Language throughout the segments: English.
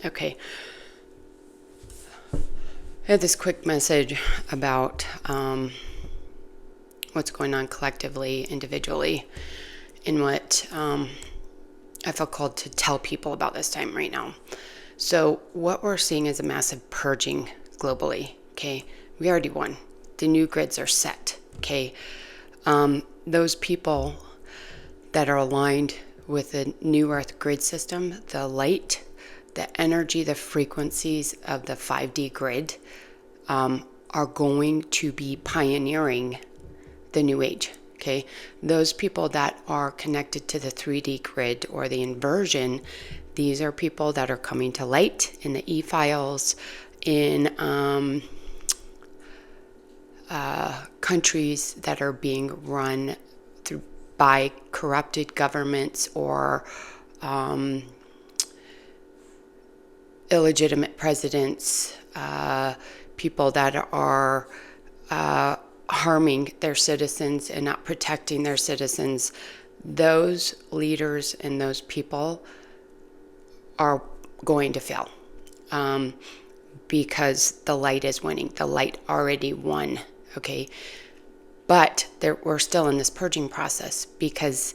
Okay. I had this quick message about what's going on collectively, individually, and what I felt called to tell people about this time right now. So what we're seeing is a massive purging globally. Okay. We already won. The new grids are set. Okay. Those people that are aligned with the new earth grid system, the light, the energy, the frequencies of the 5D grid are going to be pioneering the new age. Okay, those people that are connected to the 3D grid or the inversion, these are people that are coming to light in the e-files, in countries that are being run through by corrupted governments or illegitimate presidents, people that are harming their citizens and not protecting their citizens. Those leaders and those people are going to fail because the light is winning. The light already won, okay? But we're still in this purging process because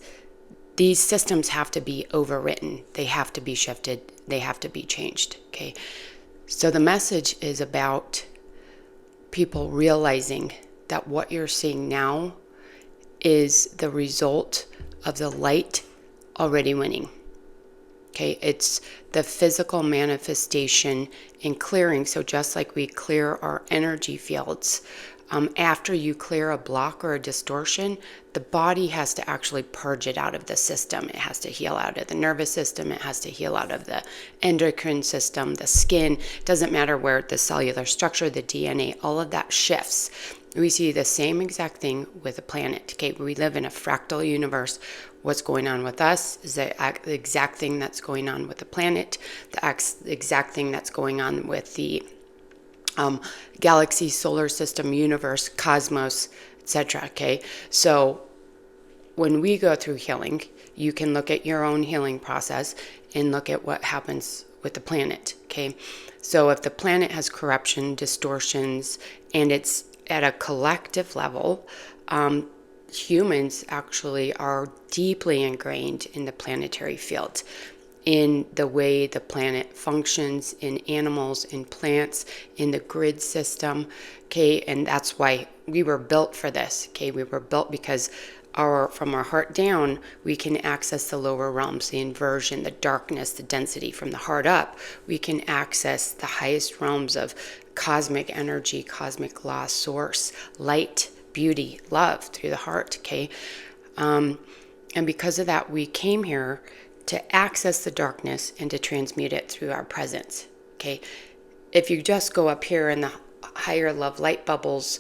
these systems have to be overwritten. They have to be shifted. They have to be changed, okay? So the message is about people realizing that what you're seeing now is the result of the light already winning. Okay, it's the physical manifestation and clearing. So just like we clear our energy fields, after you clear a block or a distortion, the body has to actually purge it out of the system. It has to heal out of the nervous system. It has to heal out of the endocrine system, the skin. It doesn't matter where the cellular structure, the DNA, all of that shifts. We see the same exact thing with the planet. Okay, we live in a fractal universe. What's going on with us is the exact thing that's going on with the planet, the exact thing that's going on with the galaxy, solar system, universe, cosmos, etc. Okay, so when we go through healing, you can look at your own healing process and look at what happens with the planet. Okay, so if the planet has corruption, distortions, and it's at a collective level, humans actually are deeply ingrained in the planetary field, in the way the planet functions, in animals, in plants, in the grid system. Okay, and that's why we were built for this. Okay, we were built because from our heart down, we can access the lower realms, the inversion, the darkness, the density. From the heart up, we can access the highest realms of cosmic energy, cosmic law, source, light, beauty, love through the heart. Okay, and because of that, we came here to access the darkness and to transmute it through our presence. Okay, if you just go up here in the higher love light bubbles,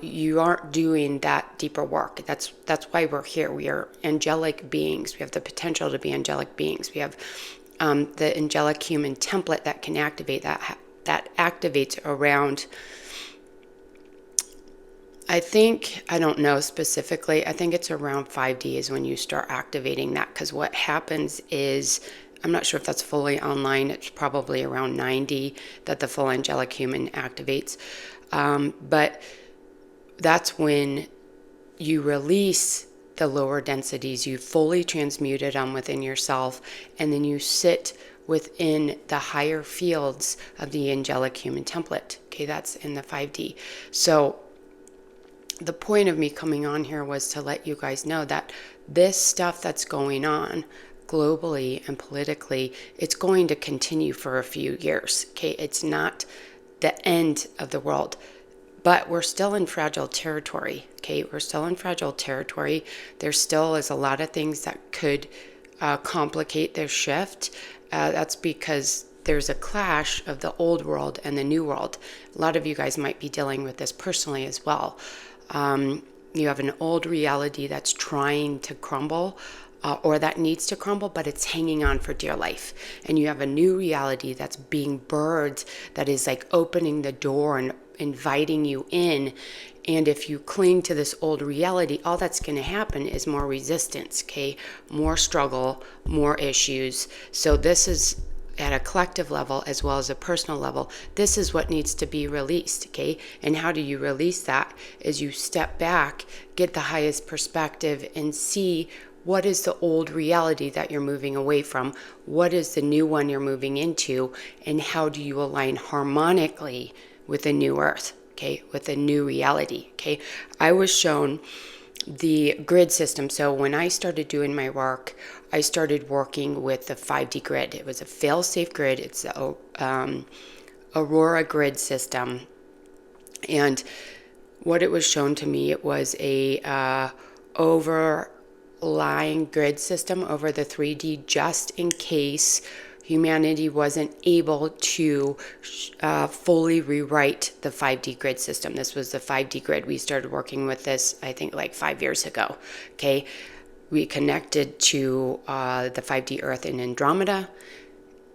you aren't doing that deeper work. That's why we're here. We are angelic beings. We have the potential to be angelic beings. We have the angelic human template that can activate that activates around. I don't know specifically, I think it's around 5D is when you start activating that, because what happens is, I'm not sure if that's fully online, it's probably around 90 that the full angelic human activates, but that's when you release the lower densities, you fully transmute it within yourself, and then you sit within the higher fields of the angelic human template. Okay, that's in the 5D. So the point of me coming on here was to let you guys know that this stuff that's going on globally and politically, it's going to continue for a few years. Okay, it's not the end of the world, but we're still in fragile territory. Okay, we're still in fragile territory. There still is a lot of things that could complicate their shift. That's because there's a clash of the old world and the new world. A lot of you guys might be dealing with this personally as well. You have an old reality that's trying to crumble, or that needs to crumble, but it's hanging on for dear life. And you have a new reality that's being birthed, that is like opening the door and inviting you in. And if you cling to this old reality, all that's going to happen is more resistance, okay? More struggle, more issues. So this is at a collective level as well as a personal level, this is what needs to be released, okay? And how do you release that? Is you step back, get the highest perspective, and see what is the old reality that you're moving away from, what is the new one you're moving into, and how do you align harmonically with the new earth, okay, with the new reality, okay? I was shown the grid system. So when I started doing my work, I started working with the 5D grid. It was a fail-safe grid. It's the Aurora grid system. And what it was shown to me, it was a overlying grid system over the 3D, just in case humanity wasn't able to fully rewrite the 5D grid system. This was the 5D grid. We started working with this, I think, like 5 years ago. Okay, we connected to the 5D Earth in Andromeda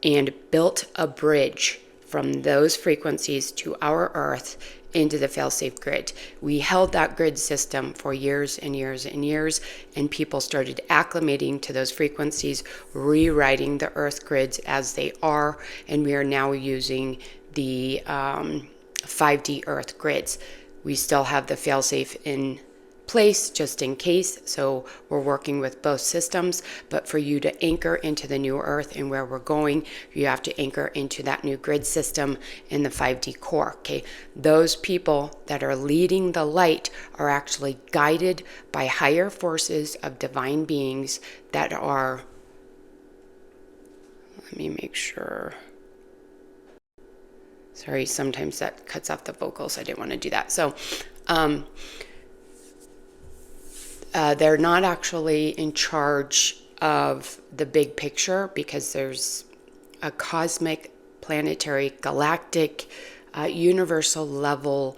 and built a bridge from those frequencies to our Earth into the fail-safe grid. We held that grid system for years and years and years, and people started acclimating to those frequencies, rewriting the Earth grids as they are, and we are now using the 5D Earth grids. We still have the fail-safe in place just in case, so we're working with both systems. But for you to anchor into the new earth and where we're going, you have to anchor into that new grid system in the 5D core. Okay, those people that are leading the light are actually guided by higher forces of divine beings that are, let me make sure, sorry, sometimes that cuts off the vocals. I didn't want to do that. So they're not actually in charge of the big picture, because there's a cosmic, planetary, galactic, universal level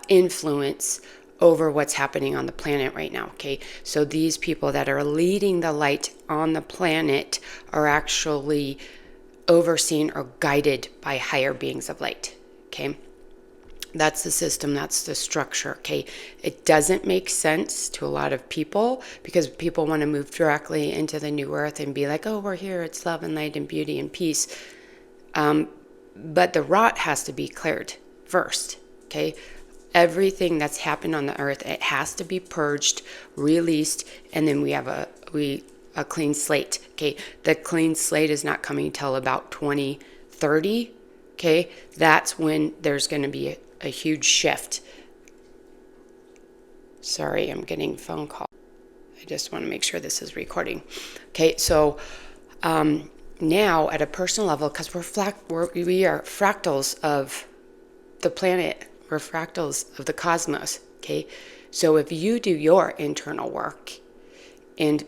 influence over what's happening on the planet right now, okay? So these people that are leading the light on the planet are actually overseen or guided by higher beings of light, okay? That's the system, that's the structure, okay? It doesn't make sense to a lot of people, because people want to move directly into the new earth and be like, oh, we're here, it's love and light and beauty and peace. But the rot has to be cleared first, okay? Everything that's happened on the earth, it has to be purged, released, and then we have a clean slate, okay? The clean slate is not coming till about 2030, okay? That's when there's going to be a huge shift. Sorry, I'm getting a phone call. I just want to make sure this is recording. Okay, so now at a personal level, because we are fractals of the planet, we're fractals of the cosmos, okay? So if you do your internal work and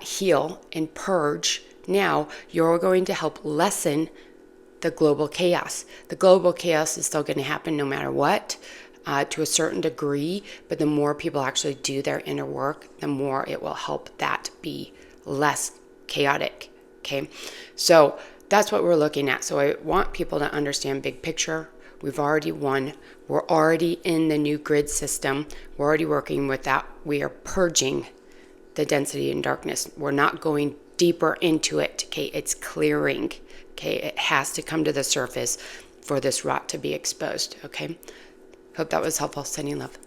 heal and purge, now you're going to help lessen the global chaos. The global chaos is still going to happen no matter what, to a certain degree, but the more people actually do their inner work, the more it will help that be less chaotic, okay? So that's what we're looking at. So I want people to understand big picture. We've already won. We're already in the new grid system. We're already working with that. We are purging the density and darkness. We're not going deeper into it, okay? It's clearing. Okay, it has to come to the surface for this rot to be exposed, okay? Hope that was helpful. Sending love.